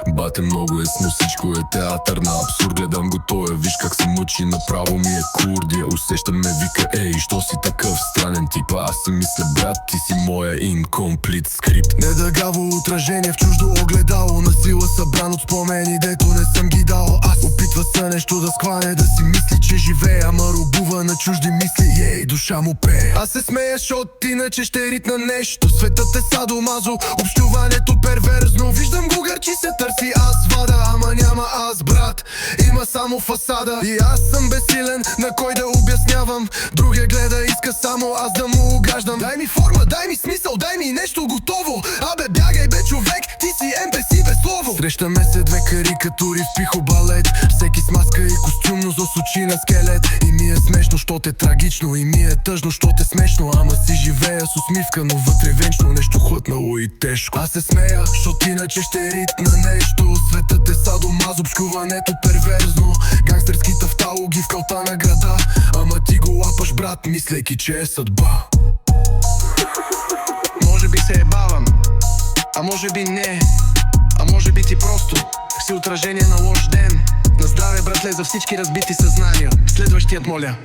Бате, много е смел, всичко е театър на абсурд. Гледам го тоя, виж как се мъчи, направо ми е курдия. Усещам ме, вика, ей, що си такъв странен тип? Аз си мисля, брат, ти си моя инкомплит скрипт. Недъгаво отражение в чуждо огледало, на сила събран от спомени, дето не съм ги дал. Аз опитва се нещо да склане, да си мисли, че живее, ама рубува на чужди мисли, ей, душа му пее. Аз се смея, защото иначе ще ритна нещо. Светът е садомазо, общуването перверзно. Виждам го гърчи се търси, аз вада, ама няма аз, брат, има само фасада. И аз съм безсилен, на кой да обяснявам. Другия гледа, иска само аз да му угаждам. Дай ми форма, дай ми смисъл, дай ми нещо готово. Абе, бягай бе, човек, ти си NPC без слово. Срещаме се две карикатури в пихобалет, всеки с маска и костюм, но с очи на скелет. И ми е смешно, щото е трагично, и ми е тъжно, щото е смешно. Ама си живея с усмивка, но вътре вечно нещо хлътнало и тежко. Аз се смея, защото иначе ще ритна нещо. Светът е садомаз, общуването перверзно. Гангстерски тавталоги в калта на града, ама ти го лапаш, брат, мислейки, че е съдба. Може би се ебавам, а може би не. А може би ти просто си отражение на лош ден. На здраве, братле, за всички разбити съзнания. Следващият, моля.